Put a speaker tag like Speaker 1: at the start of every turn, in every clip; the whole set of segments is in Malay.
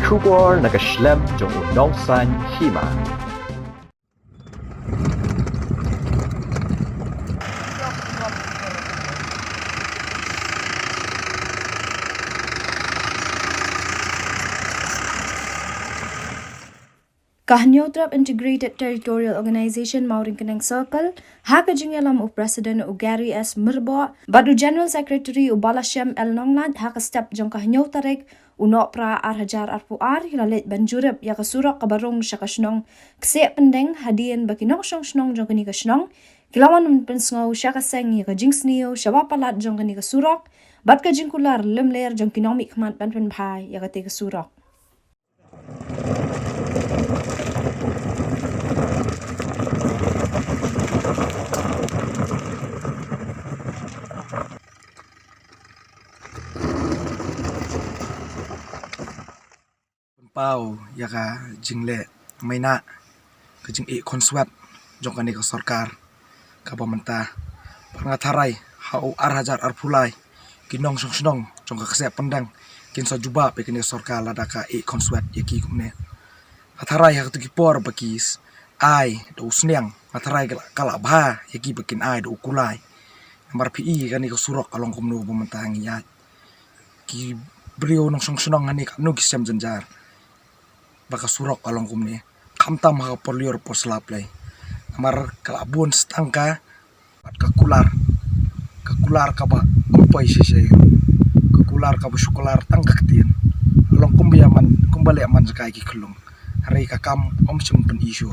Speaker 1: Schubor nakaslem jong unongsan hima.
Speaker 2: Kahnyotrap Integrated Territorial Organization Mauring Keneng Circle, Haka Jingyalam u President u Gary S. Mirbo, Badu General Secretary u Balashem El Nongland, Haka Step Jong Kahnyotarek, u Nopra Arhajar Arpuar, Hilalit Banjurib, Yakasurok Kabarong Shakashnong, Ksep Pendeng, Hadian Bakinong Shong Shnong Jong Kanikashnong, Kilawan Pensngo, Shakaseng, Yakajingsneo, Shawapalat Jong Kanikasurok, Batka Jingkular, Limler Jong Kinomik Mat Banpen Pai, Yakategasurok.
Speaker 3: Pau yaka jingle maina ke jing konswat jong kani ka sarkar ka pemerintah pangatharai hau arhajar arpulai kinong song jong ka ksep pendang kin so juba pe kini sarkar ladaka konswat yaki kumne atharai hak tu por bakis ai do sniang atharai kala bha yaki bakin ai do kulai nomor pi kani ka surok along kumno pemerintah ngiya ki brio nong song ngani ka nu kisam janjar baka surok along kumni kamtam ha polior poslap lay amar kalabun stangka kakular ka ba umpai sise kakular ka ba syukular tangka ketin along kumbiyaman kumbale man sakai ki khulung hari ka kam omsum pen isu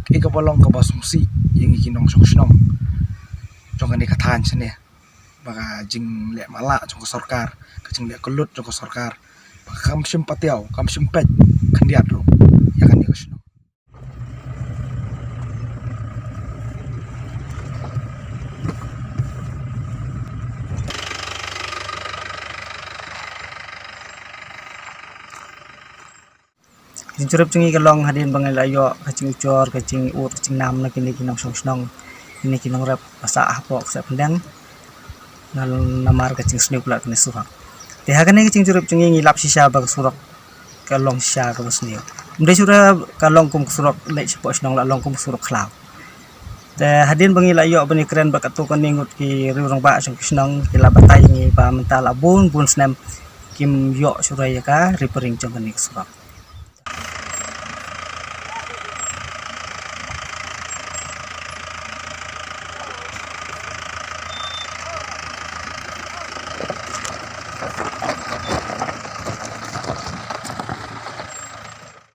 Speaker 3: ke ka bolong ka ba sungsi yang ikinong sungsnong jongani ka than sene baka jing le mala jong sarkar ka jing le kulut jong sarkar kam simpatiau kam simpet kandiat ro ya kan yusno
Speaker 4: Jincurup cungi kalong hadin bangal ayo kacing ucor kacing ut kacing nam na kini kinong song kini kinong rap asa ahpok sa pendang ngal namar kacing sni pula kini suhak te hagane kacing curup cungi ngilap sisa bag surak kalong sisa ka basni mde sura kalong kum surak lek sepok snong la long kum surak khlaw te hadin bangal ayo bani keren bakatu kaningut ki riurang ba song snong kila batai ngi ba mental abun bun snam kim yo suraya ka repairing jong kini surak